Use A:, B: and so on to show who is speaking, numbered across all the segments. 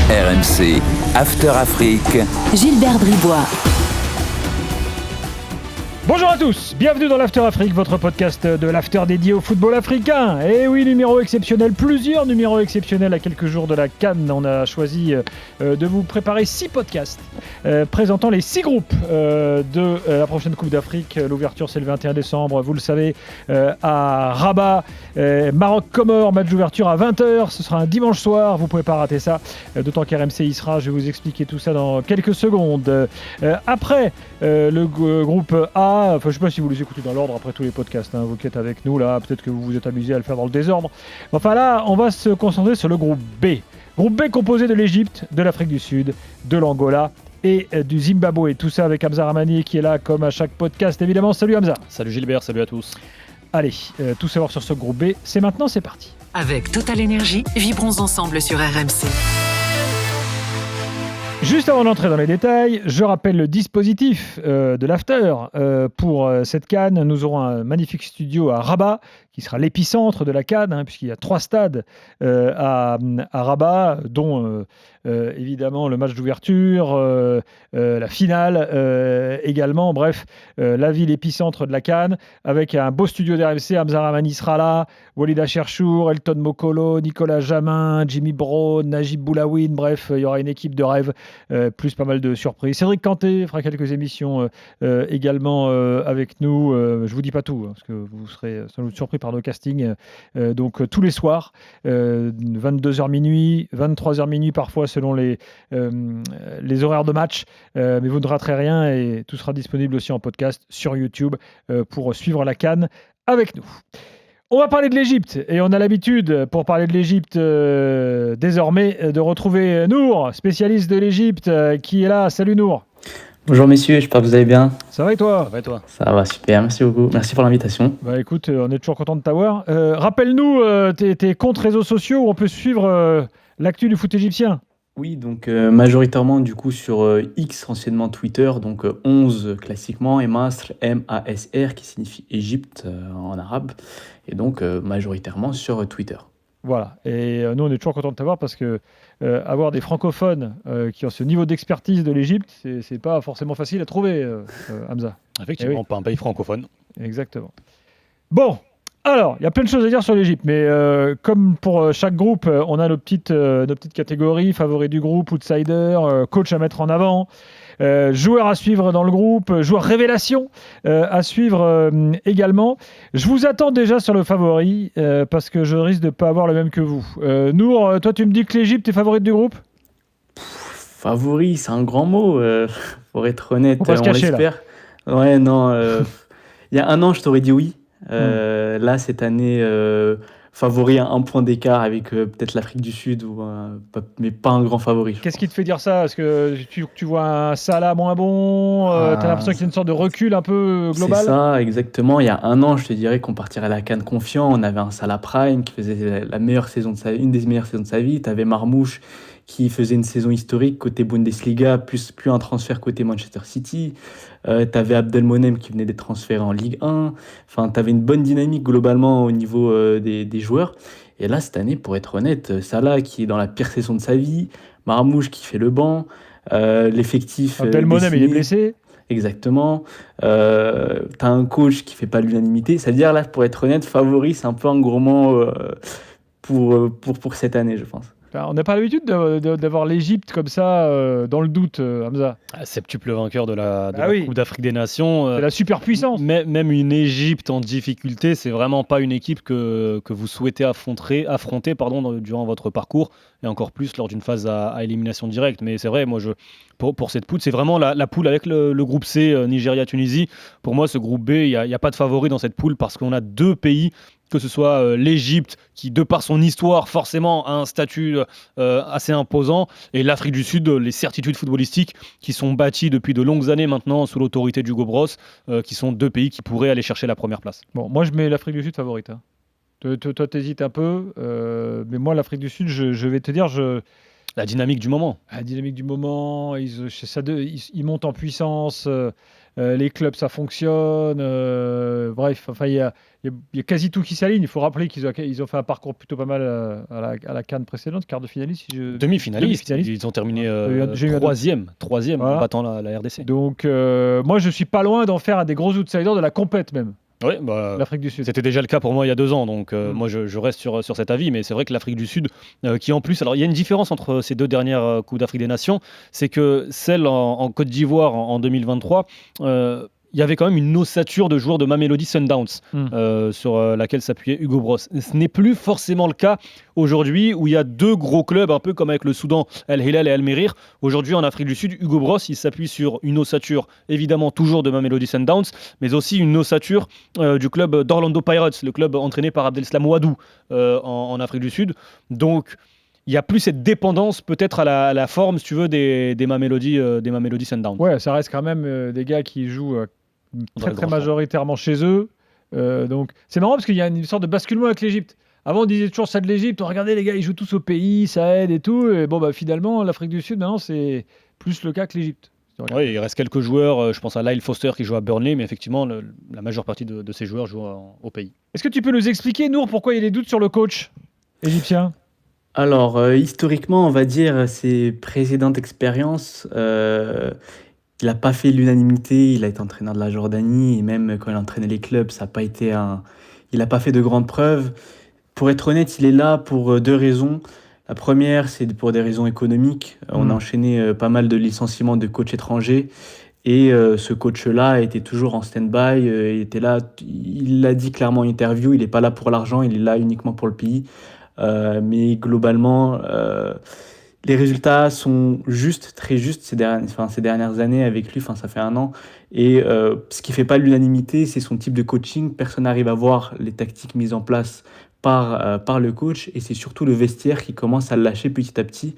A: RMC After Afrique.
B: Gilbert Bribois.
C: Bonjour à tous, bienvenue dans l'After Afrique, votre podcast de l'After dédié au football africain. Et oui, numéro exceptionnel, plusieurs numéros exceptionnels à quelques jours de la CAN. On a choisi de vous préparer 6 podcasts présentant les 6 groupes de la prochaine Coupe d'Afrique. L'ouverture, c'est le 21 décembre, vous le savez, à Rabat. Maroc-Comores, match d'ouverture à 20h, ce sera un dimanche soir, vous ne pouvez pas rater ça, d'autant qu'RMC y sera, je vais vous expliquer tout ça dans quelques secondes. Après le groupe A, enfin je ne sais pas si vous les écoutez dans l'ordre après tous les podcasts, hein, vous qui êtes avec nous là, peut-être que vous vous êtes amusé à le faire dans le désordre. Enfin là, on va se concentrer sur le groupe B. Groupe B composé de l'Égypte, de l'Afrique du Sud, de l'Angola et du Zimbabwe. Tout ça avec Hamza Ramani qui est là comme à chaque podcast évidemment. Salut Hamza.
D: Salut Gilbert, salut à tous.
C: Allez, tout savoir sur ce groupe B, c'est maintenant, c'est parti.
B: Avec Total Energy, vibrons ensemble sur RMC.
C: Juste avant d'entrer dans les détails, je rappelle le dispositif de l'After. Pour cette CAN, nous aurons un magnifique studio à Rabat, qui sera l'épicentre de la CAN, puisqu'il y a 3 stades à Rabat, dont évidemment le match d'ouverture, la finale également. Bref, la ville épicentre de la CAN, avec un beau studio d'RMC. Hamza Ramani sera là, Walid Cherchour, Elton Mokolo, Nicolas Jamin, Jimmy Brown, Najib Boulawin. Bref, il y aura une équipe de rêve, plus pas mal de surprises. Cédric Kanté fera quelques émissions également avec nous. Je vous dis pas tout, parce que vous serez sans doute surpris par nos castings. Donc tous les soirs, 22h minuit, 23h minuit parfois selon les horaires de match. Mais vous ne raterez rien et tout sera disponible aussi en podcast sur YouTube pour suivre la CAN avec nous. On va parler de l'Égypte et on a l'habitude, pour parler de l'Égypte désormais, de retrouver Nour, spécialiste de l'Égypte, qui est là. Salut Nour.
E: Bonjour messieurs, j'espère que vous allez bien.
C: Ça va et toi ?
D: Ça va et toi ?
E: Ça va super, merci beaucoup, merci pour l'invitation.
C: Bah écoute, on est toujours content de t'avoir. Rappelle-nous tes comptes réseaux sociaux où on peut suivre l'actu du foot égyptien.
E: Oui, donc majoritairement du coup sur X, anciennement Twitter, donc 11 classiquement, et Masr, M-A-S-R, qui signifie Égypte en arabe, et donc majoritairement sur Twitter.
C: Voilà, et nous on est toujours content de t'avoir parce que avoir des francophones qui ont ce niveau d'expertise de l'Égypte, c'est pas forcément facile à trouver, Hamza.
D: Effectivement, pas un pays francophone.
C: Exactement. Bon, alors, il y a plein de choses à dire sur l'Égypte, mais comme pour chaque groupe, on a nos petites catégories, favoris du groupe, outsider, coach à mettre en avant, joueurs à suivre dans le groupe, joueurs révélation à suivre également. Je vous attends déjà sur le favori, parce que je risque de ne pas avoir le même que vous. Nour, toi tu me dis que l'Égypte est favorite du groupe ?
E: Favori, c'est un grand mot, pour être honnête,
C: Faut pas se cacher,
E: l'espère. Ouais, non, il y a un an je t'aurais dit oui. Là, cette année, favori à 1 point d'écart avec peut-être l'Afrique du Sud, mais pas un grand favori.
C: Qu'est-ce qui te fait dire ça ? Est-ce que tu vois un Salah moins bon ? T'as l'impression qu'il y a une sorte de recul un peu global ?
E: C'est ça, exactement. Il y a un an, je te dirais qu'on partirait à la CAN confiant. On avait un Salah Prime qui faisait une des meilleures saisons de sa vie. Tu avais Marmouche qui faisait une saison historique côté Bundesliga, plus un transfert côté Manchester City. Tu avais Abdelmonem qui venait d'être transféré en Ligue 1. Enfin, tu avais une bonne dynamique globalement au niveau des joueurs. Et là, cette année, pour être honnête, Salah qui est dans la pire saison de sa vie, Marmouche qui fait le banc, l'effectif...
C: Abdelmonem, il est blessé.
E: Exactement. T'as un coach qui fait pas l'unanimité. C'est-à-dire, là, pour être honnête, favori, c'est un peu un gros mot pour cette année, je pense.
C: On n'a pas l'habitude d'avoir l'Égypte comme ça, dans le doute, Hamza.
D: Septuple vainqueur de la
C: oui.
D: Coupe d'Afrique des Nations.
C: C'est la superpuissance.
D: Même une Égypte en difficulté, c'est vraiment pas une équipe que vous souhaitez affronter durant votre parcours, et encore plus lors d'une phase à élimination directe. Mais c'est vrai, moi, pour cette poule, c'est vraiment la poule avec le groupe C, Nigeria-Tunisie. Pour moi, ce groupe B, il n'y a pas de favori dans cette poule parce qu'on a 2 pays, que ce soit l'Égypte, qui, de par son histoire, forcément, a un statut assez imposant, et l'Afrique du Sud, les certitudes footballistiques, qui sont bâties depuis de longues années maintenant sous l'autorité d'Hugo Bross, qui sont 2 pays qui pourraient aller chercher la première place.
C: Bon, moi, je mets l'Afrique du Sud favorite. Toi, t'hésites un peu, mais moi, l'Afrique du Sud, je vais te dire,
D: La dynamique du moment.
C: La dynamique du moment, ils montent en puissance, les clubs, ça fonctionne. Bref, enfin, il y a quasi tout qui s'aligne. Il faut rappeler qu'ils ont fait un parcours plutôt pas mal à la CAN précédente, quart de finaliste.
D: Demi-finaliste. Ils ont terminé troisième
C: Voilà.
D: en battant la RDC.
C: Donc, moi, je suis pas loin d'en faire un des gros outsiders de la compète même.
D: Oui,
C: l'Afrique du Sud.
D: C'était déjà le cas pour moi il y a 2 ans, donc moi je reste sur cet avis, mais c'est vrai que l'Afrique du Sud, qui en plus, alors il y a une différence entre ces 2 dernières Coupes d'Afrique des Nations, c'est que celle en Côte d'Ivoire en 2023, il y avait quand même une ossature de joueurs de Mamelodi Sundowns sur laquelle s'appuyait Hugo Bross. Ce n'est plus forcément le cas aujourd'hui où il y a 2 gros clubs, un peu comme avec le Soudan, El Hilal et Al Merrikh. Aujourd'hui en Afrique du Sud, Hugo Bross, il s'appuie sur une ossature évidemment toujours de Mamelodi Sundowns, mais aussi une ossature du club d'Orlando Pirates, le club entraîné par Abdeslam Ouadou en Afrique du Sud. Donc il n'y a plus cette dépendance peut-être à la forme, si tu veux, des Mamelodi Sundowns.
C: Ouais, ça reste quand même des gars qui jouent très majoritairement chez eux. Donc c'est marrant parce qu'il y a une sorte de basculement avec l'Égypte. Avant, on disait toujours ça de l'Égypte. Regardez, les gars, ils jouent tous au pays, ça aide et tout. Et bon, finalement, l'Afrique du Sud, maintenant, c'est plus le cas que l'Égypte.
D: Oui, il reste quelques joueurs. Je pense à Lyle Foster qui joue à Burnley, mais effectivement, la majeure partie de ces joueurs jouent au pays.
C: Est-ce que tu peux nous expliquer, Nour, pourquoi il y a des doutes sur le coach égyptien ?
E: Alors, historiquement, on va dire, ses précédentes expériences, il n'a pas fait l'unanimité. Il a été entraîneur de la Jordanie et même quand il entraînait les clubs, ça n'a pas été il n'a pas fait de grandes preuves. Pour être honnête, il est là pour 2 raisons. La première, c'est pour des raisons économiques. On a enchaîné pas mal de licenciements de coachs étrangers et ce coach-là était toujours en stand-by. Il était là, il l'a dit clairement en interview, il n'est pas là pour l'argent, il est là uniquement pour le pays. Mais globalement, les résultats sont très justes ces dernières années avec lui, ça fait 1 an. Et ce qui ne fait pas l'unanimité, c'est son type de coaching. Personne n'arrive à voir les tactiques mises en place par le coach. Et c'est surtout le vestiaire qui commence à le lâcher petit à petit.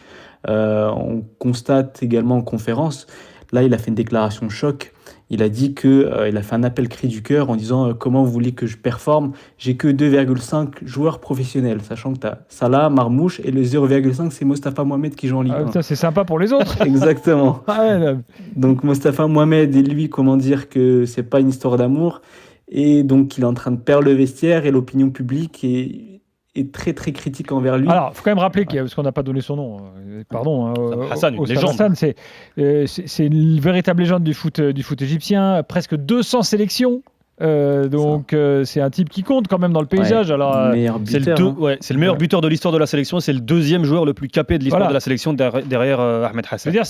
E: On constate également en conférence, là il a fait une déclaration choc. Il a dit qu'il a fait un appel cri du cœur en disant comment vous voulez que je performe ? J'ai que 2,5 joueurs professionnels, sachant que tu as Salah, Marmouche et le 0,5 c'est Mostafa Mohamed qui joue en Ligue 1.
C: Ça, c'est sympa pour les autres.
E: Exactement. Donc Mostafa Mohamed et lui, comment dire que c'est pas une histoire d'amour, et donc il est en train de perdre le vestiaire et l'opinion publique est très très critique envers lui.
C: Alors, il faut quand même rappeler parce qu'on n'a pas donné son nom. Pardon.
D: Hassan, une légende.
C: Hassan, c'est une véritable légende du foot égyptien. Presque 200 sélections. Donc c'est un type qui compte quand même dans le paysage. Alors,
D: c'est le meilleur buteur de l'histoire de la sélection. C'est le 2e joueur le plus capé de l'histoire de la sélection derrière Ahmed Hassan.
C: C'est-à-dire,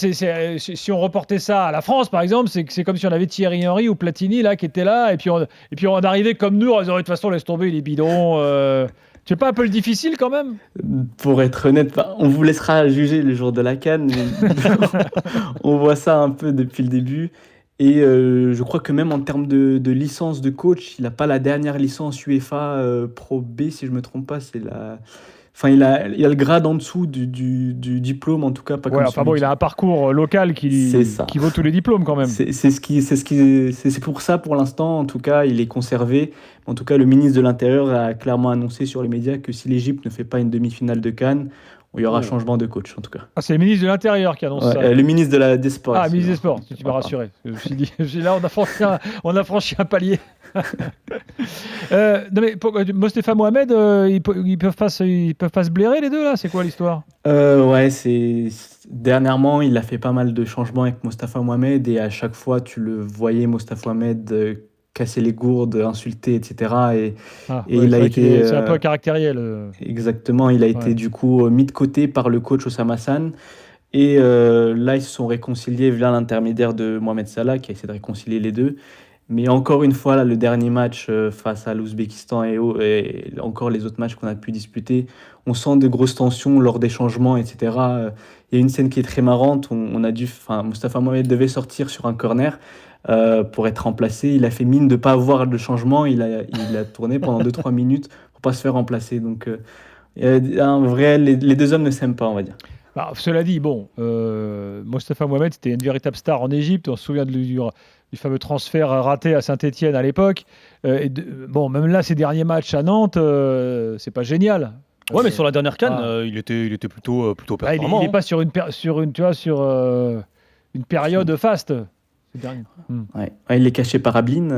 C: si on reportait ça à la France, par exemple, c'est comme si on avait Thierry Henry ou Platini là qui étaient là, et puis on arrivait comme nous, on disait de toute façon laisse tomber les bidons. C'est pas un peu le difficile quand même ?
E: Pour être honnête, on vous laissera juger le jour de la CAN. On voit ça un peu depuis le début. Et je crois que même en termes de licence de coach, il n'a pas la dernière licence UEFA Pro B, si je ne me trompe pas. Il a le grade en dessous du diplôme, en tout cas. Pas comme
C: il a un parcours local qui vaut tous les diplômes quand même.
E: C'est pour ça, pour l'instant, en tout cas, il est conservé. En tout cas, le ministre de l'Intérieur a clairement annoncé sur les médias que si l'Égypte ne fait pas une demi-finale de CAN, il y aura changement de coach, en tout cas.
C: Ah, c'est le ministre de l'Intérieur qui annonce ça.
E: Le ministre des Sports.
C: Ah, le ministre des Sports, tu m'as rassuré. Je me suis dit, là, on a franchi un palier. Non mais Mostafa Mohamed, ils peuvent pas se blairer les deux là. C'est quoi l'histoire ?
E: Dernièrement, il a fait pas mal de changements avec Mostafa Mohamed et à chaque fois, tu le voyais, Mostafa Mohamed casser les gourdes, insulter, etc.
C: C'est un peu caractériel.
E: Exactement, il a été du coup mis de côté par le coach Osama Hassan. Et là, ils se sont réconciliés via l'intermédiaire de Mohamed Salah qui a essayé de réconcilier les deux. Mais encore une fois, là, le dernier match face à l'Ouzbékistan et encore les autres matchs qu'on a pu disputer, on sent de grosses tensions lors des changements, etc. Il y a une scène qui est très marrante. Mostafa Mohamed devait sortir sur un corner pour être remplacé. Il a fait mine de ne pas avoir de changement. Il a tourné pendant 2-3 minutes pour ne pas se faire remplacer. Donc, les 2 hommes ne s'aiment pas, on va dire.
C: Cela dit, Mostafa Mohamed, c'était une véritable star en Égypte. On se souvient du fameux transfert raté à Saint-Étienne à l'époque. Même là, ces derniers matchs à Nantes, c'est pas génial.
D: Ouais, mais sur la dernière CAN,
C: Ah.
D: il était plutôt
C: Ah, il
D: performant.
C: n'est pas sur une, tu vois, sur une période faste. ces derniers.
E: Ouais. Ouais, il est caché par Ablin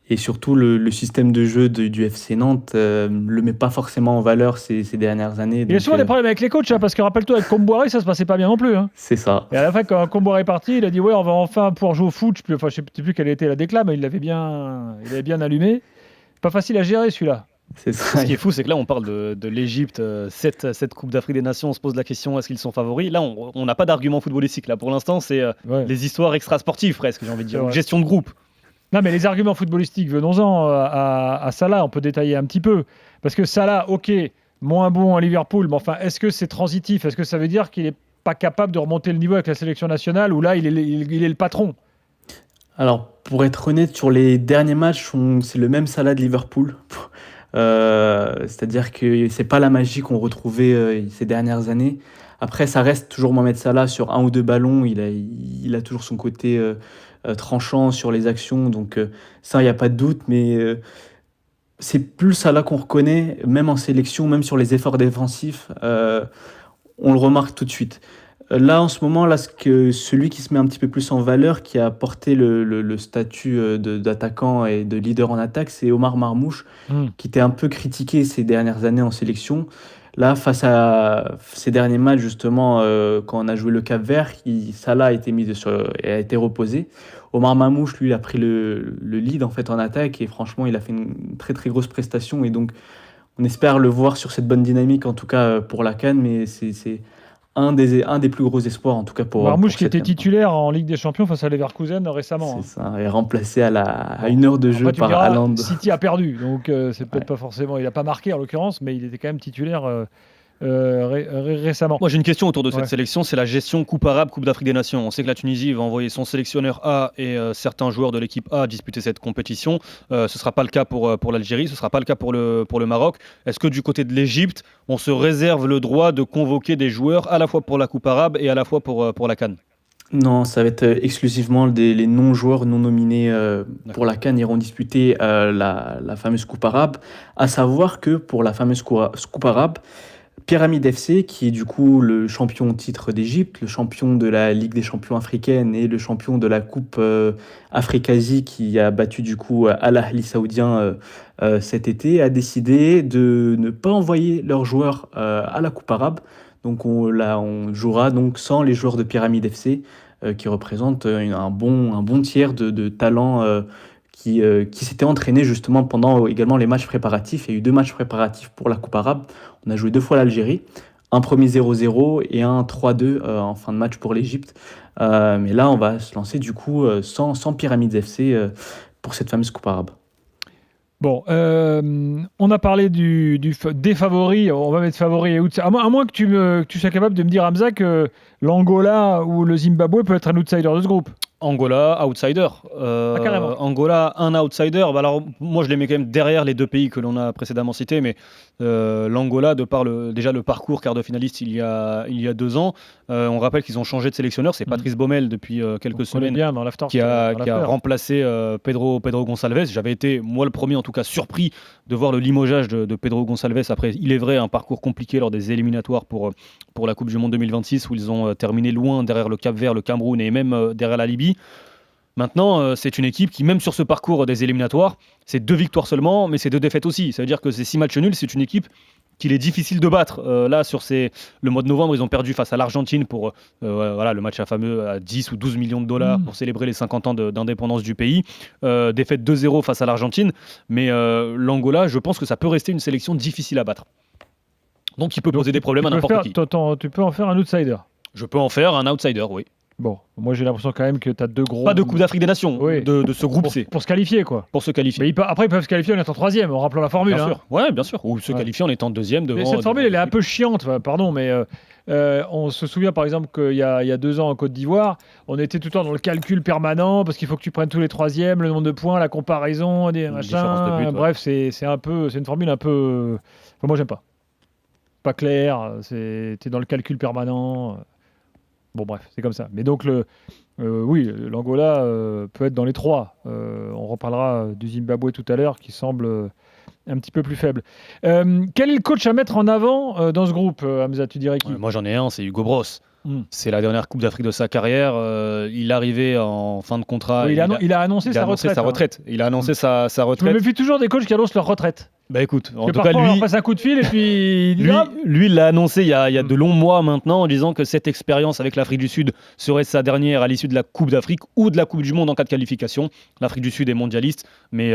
E: et surtout le système de jeu du FC Nantes le met pas forcément en valeur ces dernières années.
C: Il y a
E: Donc,
C: souvent des problèmes avec les coachs, hein, parce que rappelle-toi, avec Comboiré, ça se passait pas bien non plus. Hein.
E: c'est ça.
C: Et à la fin, quand Comboiré est parti, il a dit ouais, on va enfin pouvoir jouer au foot. Je sais plus quelle était la déclame, mais il avait bien allumé. Pas facile à gérer celui-là.
E: C'est ça.
D: Ce qui est fou, c'est que là, on parle de l'Égypte, cette Coupe d'Afrique des Nations, on se pose la question, est-ce qu'ils sont favoris? Là, on n'a pas d'argument footballistique. Là, pour l'instant, c'est
C: Ouais.
D: les histoires extra-sportives, presque, j'ai envie de
C: C'est
D: dire.
C: vrai.
D: Gestion de groupe.
C: Non, mais les arguments footballistiques, venons-en à Salah. On peut détailler un petit peu. Parce que Salah, ok, moins bon à Liverpool, mais enfin, est-ce que c'est transitif? Est-ce que ça veut dire qu'il n'est pas capable de remonter le niveau avec la sélection nationale, où là, il est le patron?
E: Alors, pour être honnête, sur les derniers matchs, c'est le même Salah de Liverpool. C'est-à-dire que c'est pas la magie qu'on retrouvait ces dernières années. Après, ça reste toujours Mohamed Salah sur un ou deux ballons. Il a toujours son côté tranchant sur les actions. Donc, ça, il n'y a pas de doute. Mais c'est plus le Salah qu'on reconnaît, même en sélection, même sur les efforts défensifs. On le remarque tout de suite. Là, en ce moment, là, celui qui se met un petit peu plus en valeur, qui a porté le statut d'attaquant et de leader en attaque, c'est Omar Marmouche, qui était un peu critiqué ces dernières années en sélection. Là, face à ces derniers matchs, justement, quand on a joué le Cap-Vert, Salah a été et a été reposé. Omar Marmouche, lui, il a pris le lead en fait en attaque et franchement, il a fait une très très grosse prestation et donc on espère le voir sur cette bonne dynamique, en tout cas pour la CAN, mais c'est un des plus gros espoirs, en tout cas pour
C: Marmouche qui
E: cette
C: était
E: CAN.
C: titulaire en Ligue des Champions face à Leverkusen récemment.
E: C'est ça, et remplacé à une heure de jeu
C: Après, tu
E: par
C: diras,
E: Haaland.
C: City a perdu, donc c'est peut-être
E: Ouais.
C: pas forcément. Il n'a pas marqué en l'occurrence, mais il était quand même titulaire récemment.
D: Moi, j'ai une question autour de cette
C: Ouais.
D: sélection, c'est la gestion Coupe arabe, Coupe d'Afrique des Nations. On sait que la Tunisie va envoyer son sélectionneur A et certains joueurs de l'équipe A disputer cette compétition. Ce ne sera pas le cas pour l'Algérie, ce ne sera pas le cas pour le Maroc. Est-ce que du côté de l'Égypte, on se réserve le droit de convoquer des joueurs à la fois pour la Coupe arabe et à la fois pour la CAN?
E: Non, ça va être exclusivement les non-joueurs non nominés pour la CAN iront disputer la fameuse Coupe arabe. À savoir que pour la fameuse Coupe arabe, Pyramide FC, qui est du coup le champion titre d'Égypte, le champion de la Ligue des champions africaine et le champion de la Coupe Afrique-Asie qui a battu du coup Al Ahly saoudien cet été, a décidé de ne pas envoyer leurs joueurs à la Coupe arabe. Donc on jouera donc sans les joueurs de Pyramide FC qui représentent un bon tiers de talents qui s'étaient entraînés justement pendant également les matchs préparatifs. Il y a eu 2 matchs préparatifs pour la Coupe arabe. On a joué 2 fois l'Algérie, un premier 0-0 et un 3-2 en fin de match pour l'Égypte. Mais là, on va se lancer du coup sans Pyramides FC pour cette fameuse Coupe arabe.
C: Bon, on a parlé des favoris. On va mettre favoris et outsider. À moins que tu sois capable de me dire, Hamza, que l'Angola ou le Zimbabwe peut être un outsider de ce groupe.
D: Angola, outsider.
C: Carrément.
D: Angola, un outsider. Bah alors, moi, je les mets quand même derrière les 2 pays que l'on a précédemment cités, mais l'Angola, de par déjà le parcours quart de finaliste il y a 2 ans, on rappelle qu'ils ont changé de sélectionneur. C'est Patrice Baumel depuis quelques semaines
C: bien dans l'after,
D: qui a remplacé Pedro Gonçalves. J'avais été, moi le premier en tout cas, surpris de voir le limogeage de Pedro Gonçalves après, il est vrai, un parcours compliqué lors des éliminatoires pour la Coupe du Monde 2026 où ils ont terminé loin derrière le Cap-Vert, le Cameroun et même derrière la Libye. Maintenant, c'est une équipe qui, même sur ce parcours des éliminatoires, c'est 2 victoires seulement, mais c'est 2 défaites aussi. Ça veut dire que ces 6 matchs nuls, c'est une équipe qu'il est difficile de battre. Là, le mois de novembre, ils ont perdu face à l'Argentine pour le match fameux à 10 ou 12 millions de dollars pour célébrer les 50 ans d'indépendance du pays. Défaite 2-0 face à l'Argentine. Mais l'Angola, je pense que ça peut rester une sélection difficile à battre. Donc, il peut poser des problèmes à n'importe qui.
C: Tu peux en faire un outsider.
D: Je peux en faire un outsider, oui.
C: Bon, moi j'ai l'impression quand même que tu as 2 gros...
D: Pas de Coupe d'Afrique des Nations,
C: Oui.
D: de ce groupe C.
C: Pour se qualifier, quoi.
D: Pour se qualifier.
C: Mais après, ils peuvent se qualifier en étant 3e, en rappelant la formule.
D: Bien
C: hein.
D: sûr. Ouais, bien sûr. Ou se qualifier en étant 2e devant...
C: Mais cette formule, elle est un peu chiante, pardon, mais on se souvient par exemple qu'il y a 2 ans en Côte d'Ivoire, on était tout le temps dans le calcul permanent, parce qu'il faut que tu prennes tous les 3e, le nombre de points, la comparaison, des machins.
D: De but,
C: bref, c'est une formule un peu... Enfin, moi, j'aime pas. Pas clair, t'es dans le calcul permanent. Bon, bref, c'est comme ça. Mais donc, oui, l'Angola peut être dans les 3. On reparlera du Zimbabwe tout à l'heure, qui semble un petit peu plus faible. Quel est le coach à mettre en avant dans ce groupe, Hamza, tu dirais qui?
D: Ouais, moi j'en ai un, c'est Hugo Bros. C'est la dernière Coupe d'Afrique de sa carrière. Il arrivait en fin de contrat.
C: Oui, il a annoncé sa
D: retraite. Il a annoncé sa
C: Je me
D: retraite.
C: méfie toujours des coachs qui annoncent leur retraite.
D: Bah écoute, en
C: Parce que
D: tout cas,
C: parfois, on leur
D: lui,
C: passe un coup de fil et puis il dit,
D: lui, il l'a annoncé il y a de longs mois maintenant en disant que cette expérience avec l'Afrique du Sud serait sa dernière à l'issue de la Coupe d'Afrique ou de la Coupe du Monde en cas de qualification. L'Afrique du Sud est mondialiste, mais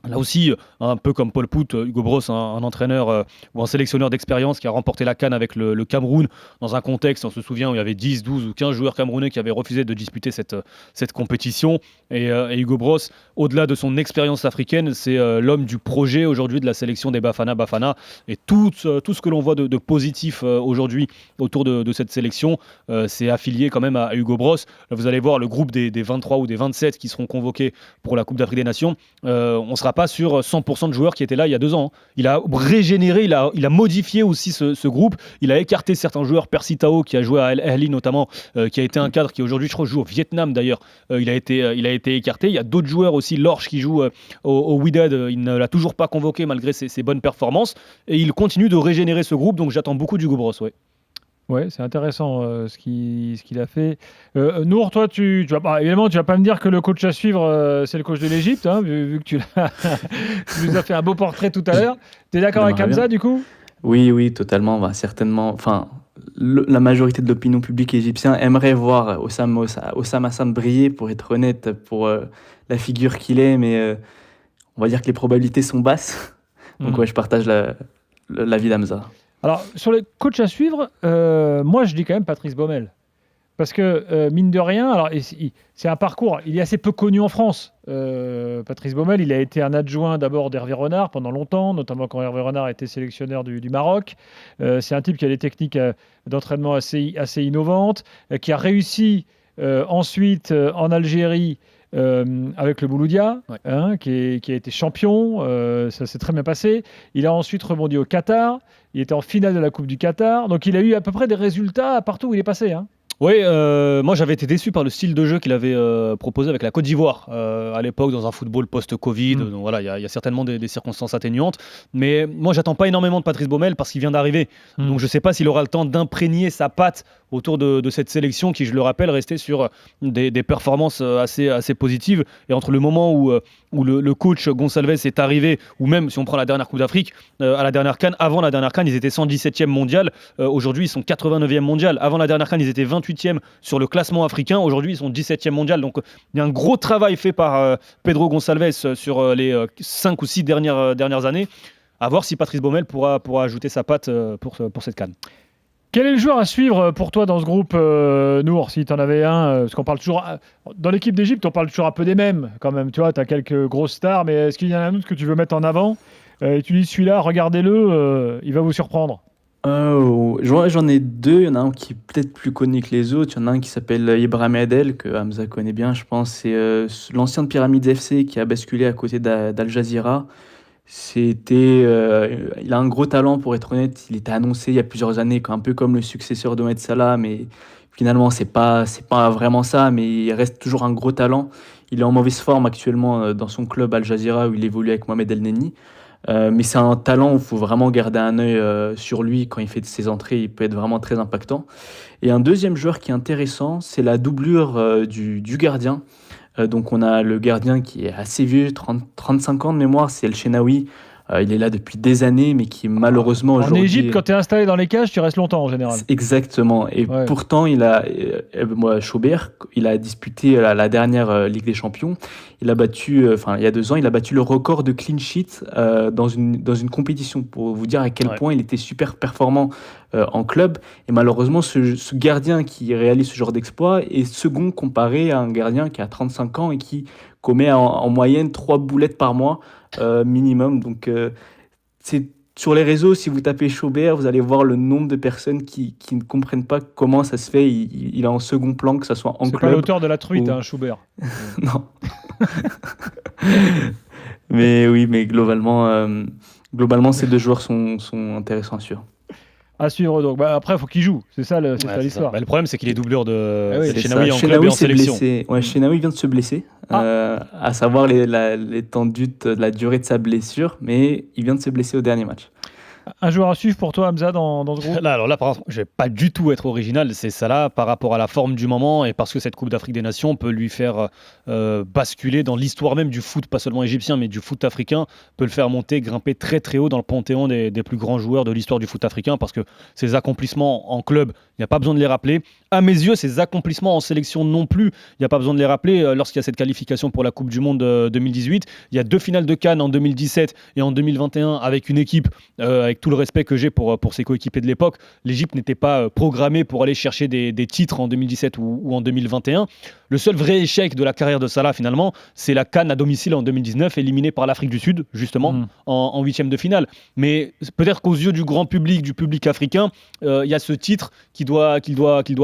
D: là aussi, un peu comme Paul Pout, Hugo Bros, un entraîneur ou un sélectionneur d'expérience qui a remporté la CAN avec le Cameroun dans un contexte, on se souvient, où il y avait 10, 12 ou 15 joueurs camerounais qui avaient refusé de disputer cette compétition. Et Hugo Bros, au-delà de son expérience africaine, c'est l'homme du projet aujourd'hui de la sélection des Bafana. Et tout ce que l'on voit de positif aujourd'hui autour de cette sélection, c'est affilié quand même à Hugo Bros. Là, vous allez voir le groupe des 23 ou des 27 qui seront convoqués pour la Coupe d'Afrique des Nations. On sera pas sur 100% de joueurs qui étaient là il y a 2 ans. Il a régénéré, il a modifié aussi ce groupe. Il a écarté certains joueurs, Percy Tao qui a joué à Al Ahly notamment, qui a été un cadre qui aujourd'hui je crois joue au Vietnam d'ailleurs. Il a été écarté. Il y a d'autres joueurs aussi, Lorch qui joue au Wydad, il ne l'a toujours pas convoqué malgré ses bonnes performances. Et il continue de régénérer ce groupe, donc j'attends beaucoup d'Hugo Bros. Ouais.
C: Ouais, c'est intéressant ce qu'il a fait. Nour, toi, tu évidemment, tu vas pas me dire que le coach à suivre, c'est le coach de l'Égypte, hein, vu que tu nous as fait un beau portrait tout à l'heure. Tu es d'accord avec Hamza, du coup?
E: Oui, totalement. Bah, certainement. Enfin, la majorité de l'opinion publique égyptienne aimerait voir Osama Hassan briller, pour être honnête, pour la figure qu'il est, mais on va dire que les probabilités sont basses. Donc ouais, je partage l'avis d'Hamza.
C: Alors, sur les coachs à suivre, moi, je dis quand même Patrice Baumel. Parce que, mine de rien, alors, c'est un parcours, il est assez peu connu en France. Patrice Baumel, il a été un adjoint d'abord d'Hervé Renard pendant longtemps, notamment quand Hervé Renard était sélectionneur du Maroc. C'est un type qui a des techniques d'entraînement assez innovantes, qui a réussi ensuite en Algérie avec le Bouloudia, qui a été champion, ça s'est très bien passé. Il a ensuite rebondi au Qatar, il était en finale de la Coupe du Qatar, donc il a eu à peu près des résultats partout où il est passé.
D: Oui, moi j'avais été déçu par le style de jeu qu'il avait proposé avec la Côte d'Ivoire à l'époque dans un football post-Covid. Donc voilà, il y a certainement des circonstances atténuantes. Mais moi j'attends pas énormément de Patrice Baumel parce qu'il vient d'arriver. Donc je sais pas s'il aura le temps d'imprégner sa patte autour de cette sélection qui, je le rappelle, restait sur des performances assez positives. Et entre le moment où le coach Gonçalves est arrivé, ou même si on prend la dernière Coupe d'Afrique, à la dernière CAN, avant la dernière CAN, ils étaient 117e mondial. Aujourd'hui, ils sont 89e mondial. Avant la dernière CAN, ils étaient 28e sur le classement africain. Aujourd'hui, ils sont 17e mondial. Donc, il y a un gros travail fait par Pedro Gonçalves sur les 5 ou 6 dernières années. À voir si Patrice Baumel pourra ajouter sa patte pour cette CAN.
C: Quel est le joueur à suivre pour toi dans ce groupe, Nour, si tu en avais un parce qu'on parle toujours, dans l'équipe d'Égypte, on parle toujours un peu des mêmes quand même. Tu vois, tu as quelques grosses stars, mais est-ce qu'il y en a un autre que tu veux mettre en avant et tu dis celui-là, regardez-le, il va vous surprendre?
E: J'en ai 2. Il y en a un qui est peut-être plus connu que les autres. Il y en a un qui s'appelle Ibrahim Adel, que Hamza connaît bien, je pense. C'est l'ancien de Pyramids FC qui a basculé à côté d'Al Jazeera. Il a un gros talent, pour être honnête. Il était annoncé il y a plusieurs années, un peu comme le successeur de Mohamed Salah, mais finalement c'est pas vraiment ça. Mais il reste toujours un gros talent. Il est en mauvaise forme actuellement dans son club Al Jazeera où il évolue avec Mohamed El Neni. Mais c'est un talent où il faut vraiment garder un œil sur lui quand il fait ses entrées. Il peut être vraiment très impactant. Et un deuxième joueur qui est intéressant, c'est la doublure du gardien. Donc on a le gardien qui est assez vieux, 35 ans de mémoire, c'est El Shenaoui. Il est là depuis des années, mais qui malheureusement aujourd'hui...
C: En Égypte, quand tu es installé dans les cages, tu restes longtemps en général.
E: Exactement. Et pourtant, Chaubert, il a disputé la dernière Ligue des Champions. Il a battu, il y a 2 ans, il a battu le record de clean sheet dans une compétition, pour vous dire à quel point il était super performant en club. Et malheureusement, ce gardien qui réalise ce genre d'exploit est second comparé à un gardien qui a 35 ans et qui commet en moyenne 3 boulettes par mois minimum. Donc, c'est sur les réseaux, si vous tapez Chaubert, vous allez voir le nombre de personnes qui ne comprennent pas comment ça se fait. Il est en second plan, que ce soit en club.
C: C'est pas l'auteur de la truite, Chaubert.
E: Non. Mais oui, mais globalement, ces 2 joueurs sont intéressants à suivre.
C: À suivre donc. Après, il faut qu'il joue. C'est ça l'histoire.
D: Le problème, c'est qu'il est doublure de
C: oui,
E: C'est
D: Chenaoui
E: ça.
D: en club et en
E: s'est
D: sélection.
E: blessé. Ouais, Chenaoui vient de se blesser, à savoir l'étendue de la durée de sa blessure, mais il vient de se blesser au dernier match.
C: Un joueur à suivre pour toi, Hamza, dans ce groupe?
D: Là, par exemple, je vais pas du tout être original, c'est ça là, par rapport à la forme du moment et parce que cette Coupe d'Afrique des Nations peut lui faire basculer dans l'histoire même du foot, pas seulement égyptien, mais du foot africain, peut le faire monter, grimper très très haut dans le panthéon des plus grands joueurs de l'histoire du foot africain, parce que ses accomplissements en club, il n'y a pas besoin de les rappeler. À mes yeux, ses accomplissements en sélection non plus, il n'y a pas besoin de les rappeler. Lorsqu'il y a cette qualification pour la Coupe du Monde 2018, il y a 2 finales de CAN en 2017 et en 2021 avec une équipe, avec tout le respect que j'ai pour ses coéquipiers de l'époque, l'Égypte n'était pas programmée pour aller chercher des titres en 2017 ou en 2021. Le seul vrai échec de la carrière de Salah, finalement, c'est la CAN à domicile en 2019, éliminée par l'Afrique du Sud, justement, en huitième de finale. Mais peut-être qu'aux yeux du grand public, du public africain, il y a ce titre qu'il doit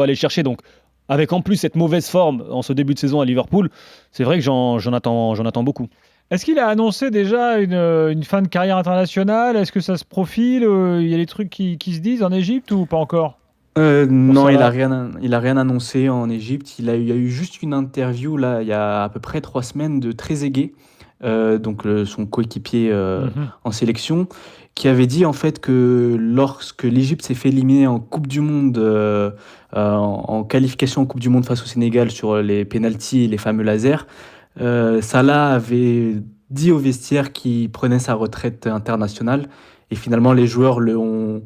D: aller chercher. Donc, avec en plus cette mauvaise forme en ce début de saison à Liverpool, c'est vrai que j'en attends beaucoup.
C: Est-ce qu'il a annoncé déjà une fin de carrière internationale? Est-ce que ça se profile? Il y a des trucs qui se disent en Égypte ou pas encore?
E: Non, il a rien annoncé en Égypte. Il y a eu juste une interview là, il y a à peu près 3 semaines de Trezeguet, donc son coéquipier en sélection, qui avait dit en fait que lorsque l'Égypte s'est fait éliminer en Coupe du Monde, en qualification en Coupe du Monde face au Sénégal sur les pénaltys et les fameux lasers, Salah avait dit au vestiaire qu'il prenait sa retraite internationale, et finalement les joueurs l'ont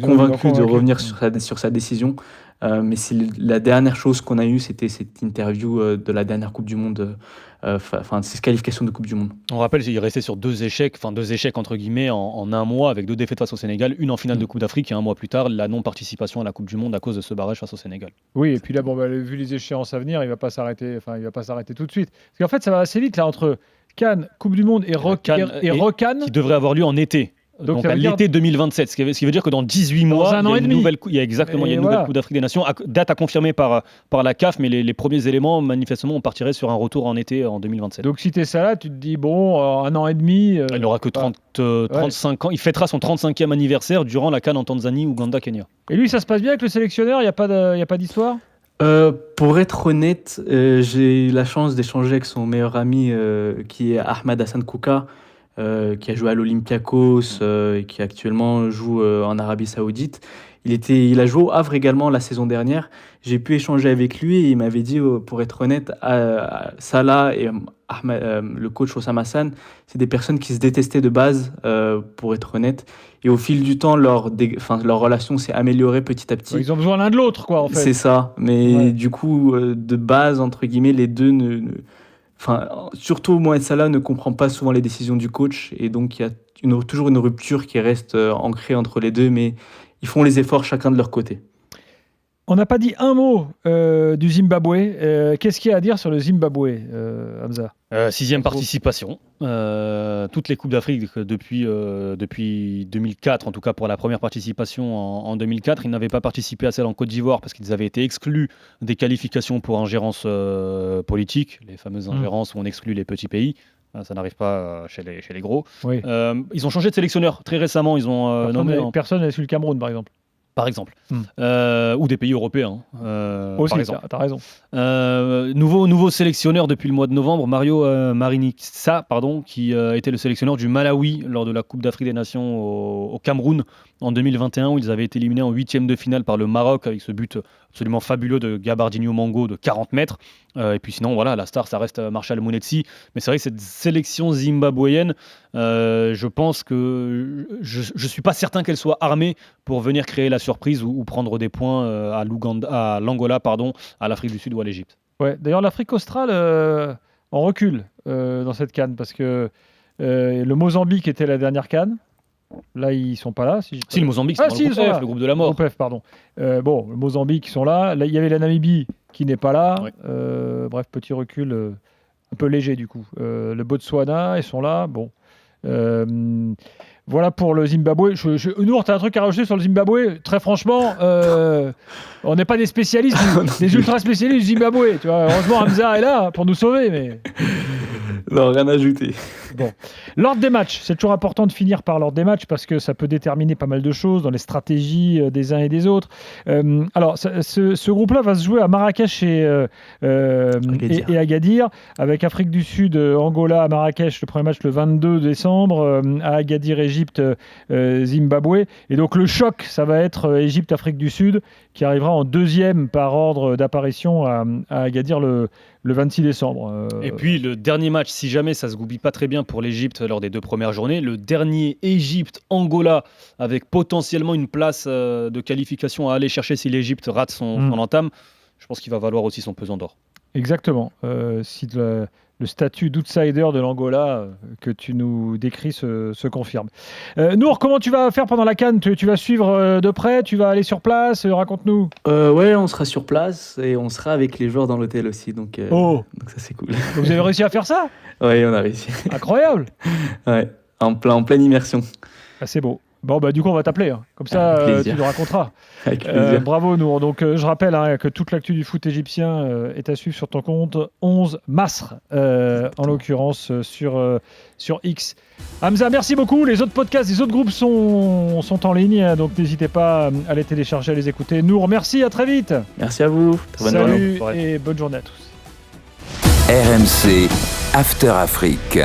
E: convaincu de revenir sur sa décision. Mais c'est la dernière chose qu'on a eue, c'était cette interview de la dernière Coupe du Monde, ces qualifications de Coupe du Monde.
D: On rappelle qu'il restait sur 2 échecs entre guillemets en un mois, avec 2 défaites face au Sénégal, une en finale de Coupe d'Afrique et un mois plus tard la non-participation à la Coupe du Monde à cause de ce barrage face au Sénégal.
C: Oui, et puis là, vu les échéances à venir, il va pas s'arrêter tout de suite. Parce qu'en fait, ça va assez vite là entre CAN, Coupe du Monde et ReCAN,
D: qui devrait avoir lieu en été. Donc à l'été 2027, ce qui veut dire que dans 18 mois, il y a une nouvelle Coupe d'Afrique des Nations, date à confirmer par la CAF, mais les premiers éléments, manifestement, on partirait sur un retour en été en 2027.
C: Donc si tu es ça là, tu te dis, bon, 1 an et demi...
D: il n'aura que 35 ans, il fêtera son 35e anniversaire durant la CAN en Tanzanie, Ouganda, Kenya. Et
C: lui, ça se passe bien avec le sélectionneur? Il n'y a pas d'histoire?
E: Pour être honnête, j'ai eu la chance d'échanger avec son meilleur ami qui est Ahmed Hassan Kouka, qui a joué à l'Olympiakos et qui actuellement joue en Arabie Saoudite. Il a joué au Havre également la saison dernière. J'ai pu échanger avec lui et il m'avait dit, pour être honnête, Salah et le coach Oussama Hassan, c'est des personnes qui se détestaient de base, pour être honnête. Et au fil du temps, leur relation s'est améliorée petit à petit.
C: Ils ont besoin l'un de l'autre, quoi, en fait.
E: C'est ça. Mais du coup, de base, entre guillemets, les deux surtout Mohamed Salah ne comprend pas souvent les décisions du coach, et donc il y a toujours une rupture qui reste ancrée entre les deux, mais ils font les efforts chacun de leur côté.
C: On n'a pas dit un mot du Zimbabwe. Qu'est-ce qu'il y a à dire sur le Zimbabwe, Hamza?
D: 6e participation. Toutes les Coupes d'Afrique depuis 2004, en tout cas pour la première participation en 2004, ils n'avaient pas participé à celle en Côte d'Ivoire parce qu'ils avaient été exclus des qualifications pour ingérence politique, les fameuses ingérences où on exclut les petits pays. Ça n'arrive pas chez les gros. Oui. Ils ont changé de sélectionneur très récemment. Ils ont
C: personne n'a su le Cameroun, par exemple.
D: Par exemple, ou des pays européens.
C: Aussi,
D: par exemple.
C: T'as raison.
D: Nouveau sélectionneur depuis le mois de novembre, Mario Marinissa, qui était le sélectionneur du Malawi lors de la Coupe d'Afrique des Nations au Cameroun en 2021, où ils avaient été éliminés en 8e de finale par le Maroc avec ce but absolument fabuleux de Gabardinho Mango de 40 mètres. Et puis sinon, voilà, la star, ça reste Marshall Mounetsi. Mais c'est vrai que cette sélection zimbabwéenne, je pense que je ne suis pas certain qu'elle soit armée pour venir créer la surprise ou prendre des points à l'Angola, à l'Afrique du Sud ou à l'Égypte.
C: Ouais, d'ailleurs, l'Afrique australe, on recule dans cette CAN parce que le Mozambique était la dernière CAN. Là, ils sont pas là.
D: Si, le Mozambique, c'est le groupe de la mort.
C: Le groupe F, pardon. Le Mozambique, ils sont là. Là, il y avait la Namibie qui n'est pas là. Ouais. Bref, petit recul un peu léger du coup. Le Botswana, ils sont là. Bon. Voilà pour le Zimbabwe. Nour, tu as un truc à rajouter sur le Zimbabwe? Très franchement, on n'est pas des spécialistes, des ultra spécialistes du Zimbabwe. Tu vois, heureusement, Hamza est là pour nous sauver. Mais...
E: Non, rien à ajouter.
C: Bon. L'ordre des matchs, c'est toujours important de finir par l'ordre des matchs parce que ça peut déterminer pas mal de choses dans les stratégies des uns et des autres. Alors, ce groupe-là va se jouer à Marrakech et Agadir, avec Afrique du Sud, Angola à Marrakech, le premier match le 22 décembre, à Agadir, Égypte, Zimbabwe. Et donc le choc, ça va être Égypte-Afrique du Sud, qui arrivera en deuxième par ordre d'apparition à Agadir le 26 décembre.
D: Et puis le dernier match, si jamais ça se goupille pas très bien pour l'Égypte lors des 2 premières journées, le dernier Égypte-Angola, avec potentiellement une place de qualification à aller chercher si l'Égypte rate son entame, je pense qu'il va valoir aussi son pesant d'or.
C: Exactement. Si le statut d'outsider de l'Angola que tu nous décris se confirme. Nour, comment tu vas faire pendant la CAN ? Tu vas suivre de près ? Tu vas aller sur place ? Raconte-nous.
E: Ouais, on sera sur place et on sera avec les joueurs dans l'hôtel aussi. Donc ça, c'est cool.
C: Vous avez réussi à faire ça ?
E: Ouais, on a réussi.
C: Incroyable.
E: Ouais, en pleine immersion.
C: Ah, c'est beau. Bon, du coup, on va t'appeler. Comme ça, tu nous raconteras.
E: Avec plaisir.
C: Bravo, Nour. Donc, je rappelle que toute l'actu du foot égyptien est à suivre sur ton compte 11 Masr, en l'occurrence sur X. Hamza, merci beaucoup. Les autres podcasts, les autres groupes sont en ligne, donc n'hésitez pas à les télécharger, à les écouter. Nour, merci, à très vite.
E: Merci à vous. Très bonne journée.
C: Salut et bonne journée à tous.
A: RMC After Afrique.